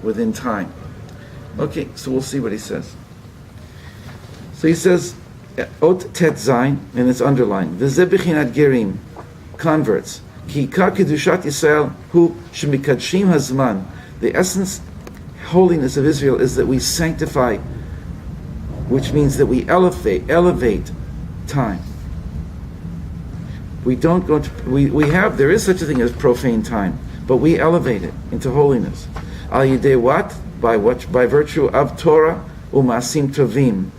within time. Okay, so we'll see what he says. So he says, Ot Tet Zayin, and it's underlined. V'zeh b'chinat gerim, converts. Ki ikar kedushat Yisrael hu shemikadshim hazman. The essence, holiness of Israel is that we sanctify, which means that we elevate time. We don't go to, there is such a thing as profane time, but we elevate it into holiness. Al yidei what? By virtue of Torah umasim tovim.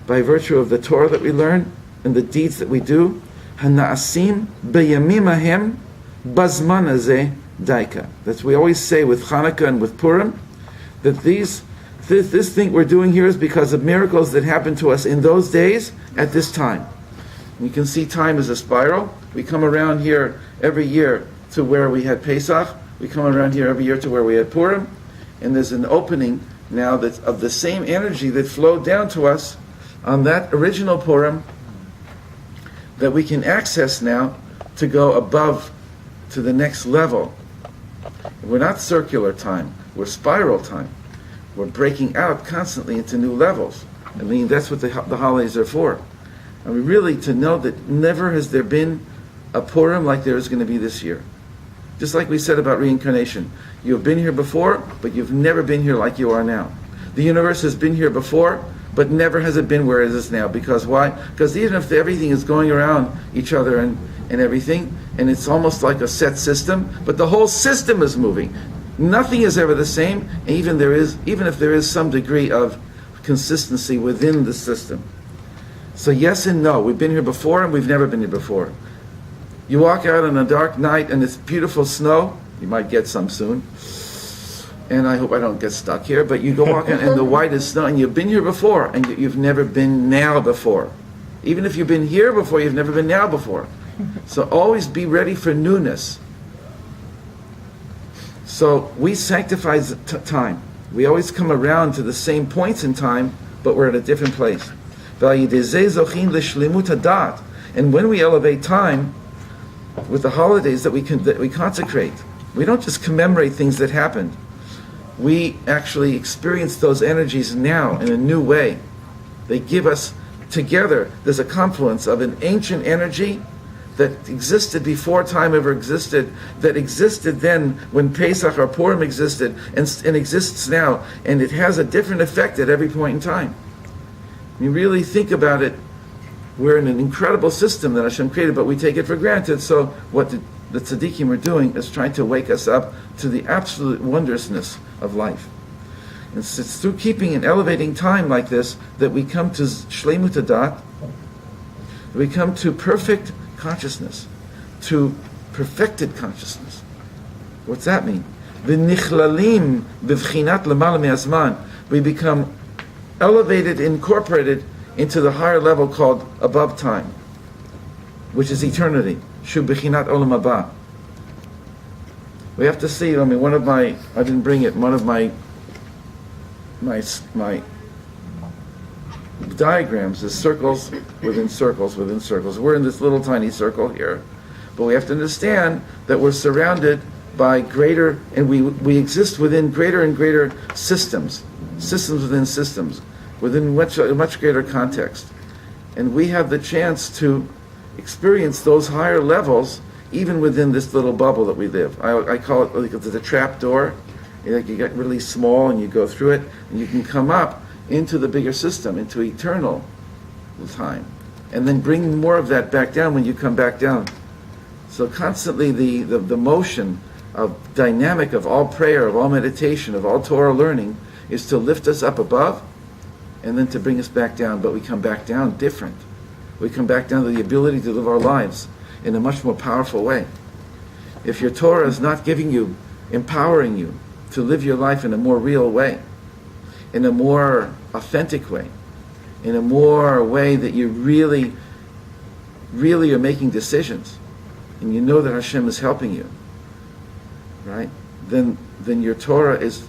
By virtue of the Torah that we learn and the deeds that we do, hanaasim beyamim ahem bazman hazeh daika. That's we always say with Hanukkah and with Purim, that this thing we're doing here is because of miracles that happened to us in those days at this time. You can see time as a spiral. We come around here every year to where we had Pesach. We come around here every year to where we had Purim. And there's an opening now that's of the same energy that flowed down to us on that original Purim that we can access now to go above to the next level. We're not circular time. We're spiral time. We're breaking out constantly into new levels. I mean, that's what the holidays are for. I mean, really, to know that never has there been a Purim like there is going to be this year. Just like we said about reincarnation. You've been here before, but you've never been here like you are now. The universe has been here before, but never has it been where it is now. Because why? Because even if everything is going around each other and everything, and it's almost like a set system, but the whole system is moving. Nothing is ever the same, and even if there is some degree of consistency within the system. So yes and no. We've been here before, and we've never been here before. You walk out on a dark night, and it's beautiful snow. You might get some soon. And I hope I don't get stuck here, but you go walk out, and the white is snow, and you've been here before, and you've never been now before. Even if you've been here before, you've never been now before. So always be ready for newness. So we sanctify time. We always come around to the same points in time, but we're at a different place. And when we elevate time with the holidays that we consecrate, we don't just commemorate things that happened. We actually experience those energies now in a new way. They give us together, there's a confluence of an ancient energy that existed before time ever existed, that existed then when Pesach or Purim existed, and exists now, and it has a different effect at every point in time. You really think about it, we're in an incredible system that Hashem created, but we take it for granted. So what the tzaddikim are doing is trying to wake us up to the absolute wondrousness of life. And it's through keeping and elevating time like this that we come to Shleimut Hadat, we come to perfect consciousness, to perfected consciousness. What's that mean? V'nichlalim b'vchinat l'mala me'azman. We become elevated, incorporated into the higher level called above time, which is eternity. Shu b'chinat olam haba. We have to see, I didn't bring it, one of my diagrams is circles within circles within circles. We're in this little tiny circle here, but we have to understand that we're surrounded by greater, and we exist within greater and greater systems within systems, within a much greater context. And we have the chance to experience those higher levels even within this little bubble that we live. I call it like the trap door. You get really small and you go through it, and you can come up into the bigger system, into eternal time, and then bring more of that back down when you come back down. So constantly the motion of dynamic of all prayer, of all meditation, of all Torah learning is to lift us up above and then to bring us back down, but we come back down different. We come back down to the ability to live our lives in a much more powerful way. If your Torah is not empowering you to live your life in a more real way, in a more authentic way, in a more way that you really, really are making decisions, and you know that Hashem is helping you, right? Then your Torah is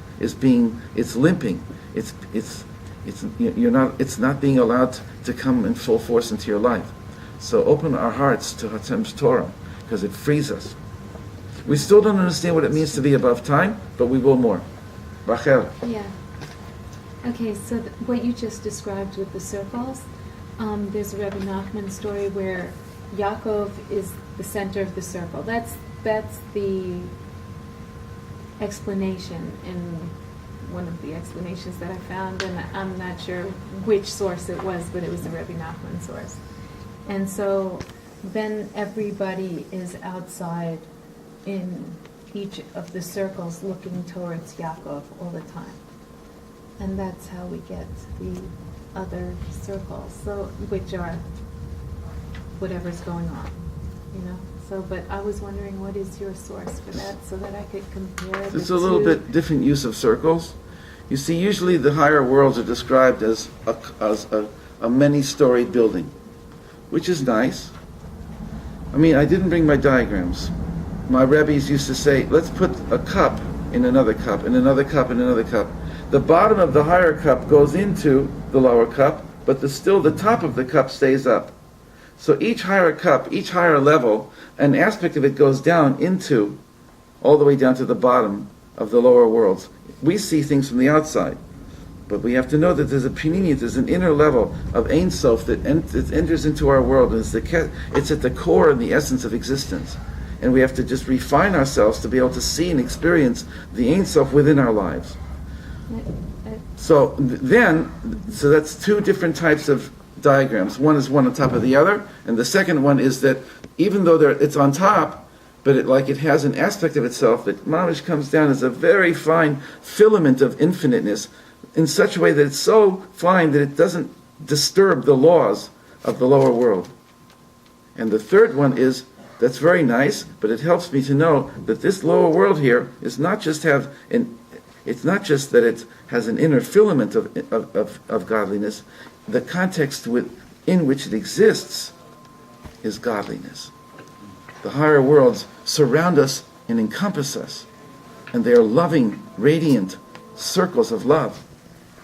limping. It's not being allowed to come in full force into your life. So open our hearts to Hashem's Torah, because it frees us. We still don't understand what it means to be above time, but we will more. Rachel. Yeah. Okay, so what you just described with the circles, there's a Rebbe Nachman story where Yaakov is the center of the circle. That's the explanation in one of the explanations that I found, and I'm not sure which source it was, but it was the Rebbe Nachman source. And so then everybody is outside in each of the circles looking towards Yaakov all the time. And that's how we get the other circles, so which are whatever's going on, you know. So, but I was wondering, what is your source for that, so that I could compare the two? It's a little bit different use of circles. You see, usually the higher worlds are described as a many-storied building, which is nice. I mean, I didn't bring my diagrams. My rabbis used to say, let's put a cup in another cup, in another cup, in another cup. The bottom of the higher cup goes into the lower cup, but still the top of the cup stays up. So each higher cup, each higher level, an aspect of it goes down into, all the way down to the bottom of the lower worlds. We see things from the outside, but we have to know that there's a pinimiyut, there's an inner level of Ein Sof that enters into our world, and it's at the core and the essence of existence. And we have to just refine ourselves to be able to see and experience the Ein Sof within our lives. So that's two different types of diagrams. One is one on top of the other, and the second one is that even though it's on top, but it has an aspect of itself that mamish comes down as a very fine filament of infiniteness, in such a way that it's so fine that it doesn't disturb the laws of the lower world. And the third one is, that's very nice, but it helps me to know that this lower world here is not just it's not just that it has an inner filament of godliness. The context in which it exists is godliness. The higher worlds surround us and encompass us, and they are loving, radiant circles of love.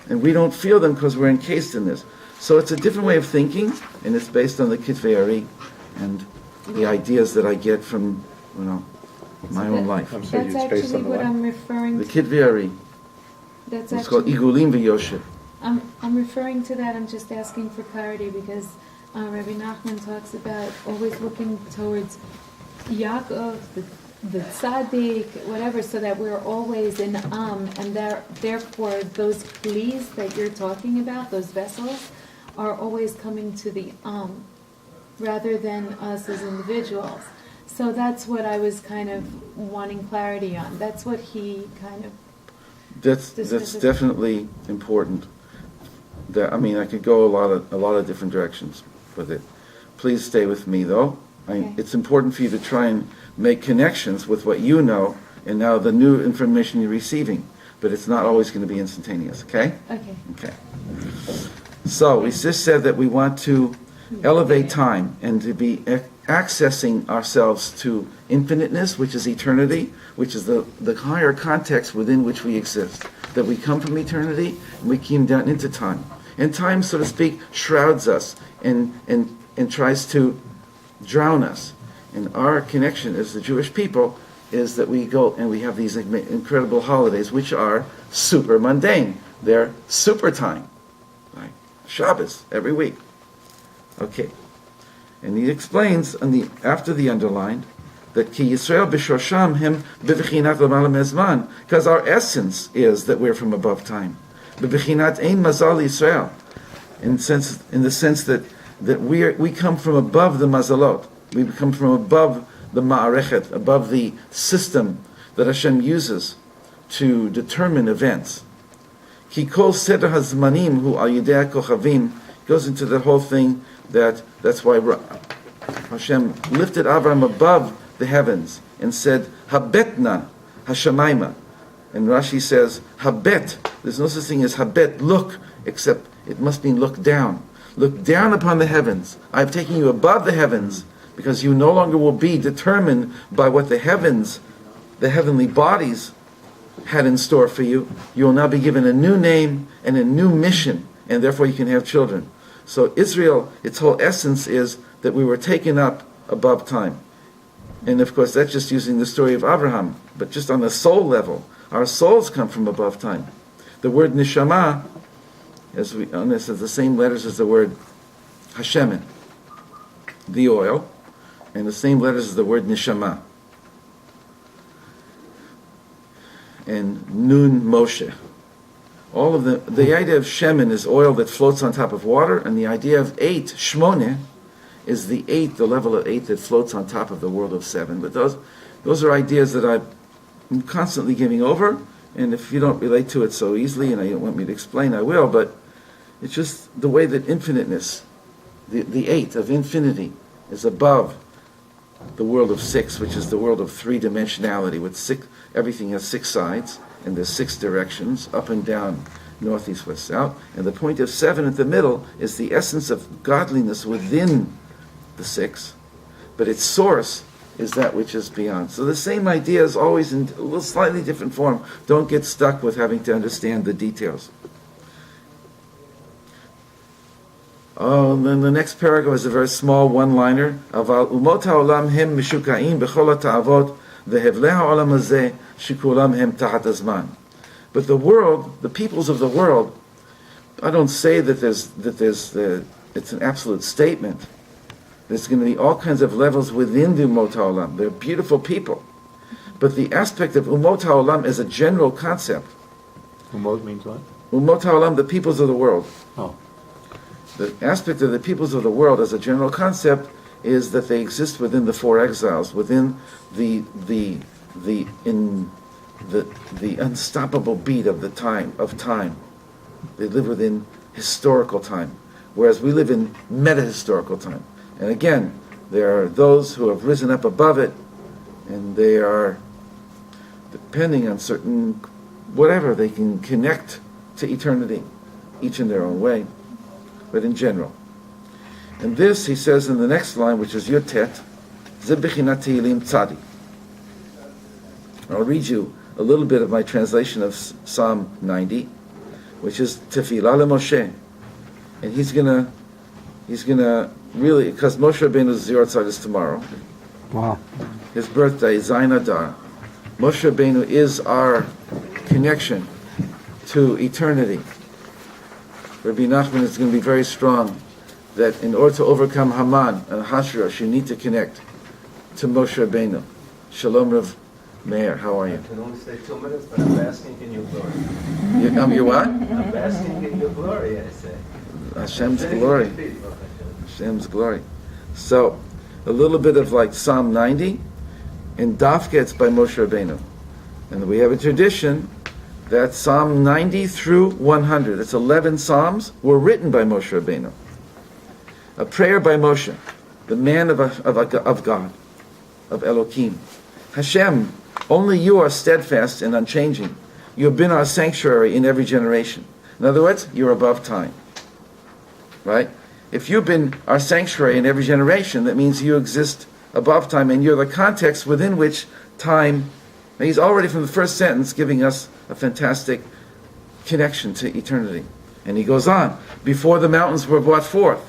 And we don't feel them because we're encased in this. So it's a different way of thinking, and it's based on the Kitvei Ari and the ideas that I get from, my own life. That's actually what I'm referring The to. Kitvei Ari. It's called Igulim v'Yosher. I'm referring to that. I'm just asking for clarity because Rabbi Nachman talks about always looking towards Yaakov, the tzaddik, whatever, so that we're always in and therefore those klis that you're talking about, those vessels, are always coming to the rather than us as individuals. So that's what I was kind of wanting clarity on. That's what he kind of. That's definitely important. I could go a lot of different directions with it. Please stay with me, though. Okay. It's important for you to try and make connections with what you know and now the new information you're receiving. But it's not always going to be instantaneous, okay? Okay. Okay. So we just said that we want to elevate time and to be accessing ourselves to infiniteness, which is eternity, which is the higher context within which we exist. That we come from eternity and we came down into time. And time, so to speak, shrouds us and tries to drown us. And our connection as the Jewish people is that we go and we have these incredible holidays, which are super mundane. They're super time, like Shabbos every week. Okay, and he explains after the underlined that Ki Yisrael b'Shosham Hem b'Vechinat L'Mala Mezman, because our essence is that we're from above time. B'Vechinat Ein Mazal Yisrael, in the sense that we come from above the mazalot. We come from above the ma'arechet, above the system that Hashem uses to determine events. Ki kol seder hazmanim hu al yidei kochavim, goes into the whole thing that's why Hashem lifted Abraham above the heavens and said, Habetna Hashemayma. And Rashi says, Habet. There's no such thing as Habet, look, except it must mean look down. Look down upon the heavens. I've taken you above the heavens because you no longer will be determined by what the heavens, the heavenly bodies, had in store for you. You will now be given a new name and a new mission, and therefore you can have children. So Israel, its whole essence is that we were taken up above time. And of course, that's just using the story of Abraham. But just on the soul level, Our souls come from above time. The word neshama, as we this is the same letters as the word hashemen, the oil, and the same letters as the word neshama. And nun Moshe. All of the idea of shemen is oil that floats on top of water, and the idea of 8, shmone, is the level of 8 that floats on top of the world of 7. But those are ideas that I'm constantly giving over, and if you don't relate to it so easily, and you don't want me to explain, I will, but it's just the way that infiniteness, the 8 of infinity, is above the world of 6, which is the world of 3-dimensionality, with 6, everything has 6 sides, and there's 6 directions, up and down, north, east, west, south, and the point of 7 at the middle is the essence of godliness within the 6, but its source is that which is beyond. So the same idea is always in a little slightly different form. Don't get stuck with having to understand the details. Oh, and then the next paragraph is a very small one-liner. Aval umot haolam hem mishukaim bechol ha'ta'avot vehevlei ha'olam hazeh shikulam hem tahat hazman. But the world, the peoples of the world, I don't say that it's an absolute statement. There's going to be all kinds of levels within the Umot HaOlam. They're beautiful people. But the aspect of Umot HaOlam is a general concept. Umot means what? Umot HaOlam, the peoples of the world. Oh. The aspect of the peoples of the world as a general concept is that they exist within the 4 exiles, within the unstoppable beat of time. They live within historical time, whereas we live in meta-historical time. And again, there are those who have risen up above it, and they are, depending on certain, whatever, they can connect to eternity, each in their own way, but in general. And this, he says in the next line, which is Yotet, Ze Bechinat Tehillim Tzadi. I'll read you a little bit of my translation of Psalm 90, which is Tefillah LeMoshe. And he's gonna really, because Moshe Rabbeinu's Zirat is tomorrow. Wow. His birthday, Zayin Adar. Moshe Rabbeinu is our connection to eternity. Rabbi Nachman is going to be very strong that in order to overcome Haman and Hashrash, you need to connect to Moshe Rabbeinu. Shalom Rav Meir, how are you? I can only say 2 minutes, but I'm basking in your glory. You what? I'm basking in your glory, I say. Hashem's glory. Hashem's glory. So, a little bit of like Psalm 90, and Dafka it's by Moshe Rabbeinu. And we have a tradition that Psalm 90 through 100, it's 11 Psalms, were written by Moshe Rabbeinu. A prayer by Moshe, the man of God, of Elohim. Hashem, only you are steadfast and unchanging. You have been our sanctuary in every generation. In other words, you're above time. Right? If you've been our sanctuary in every generation, that means you exist above time, and you're the context within which time. He's already from the first sentence giving us a fantastic connection to eternity. And he goes on, before the mountains were brought forth,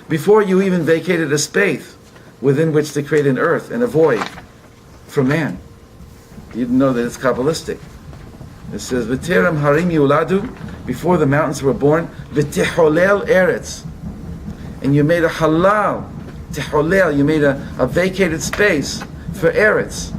before you even vacated a space within which to create an earth and a void for man. You didn't know that it's Kabbalistic. It says, V'terem harim yuladu, before the mountains were born, v'teholel eretz, and you made a halal, teholel, you made a vacated space for eretz.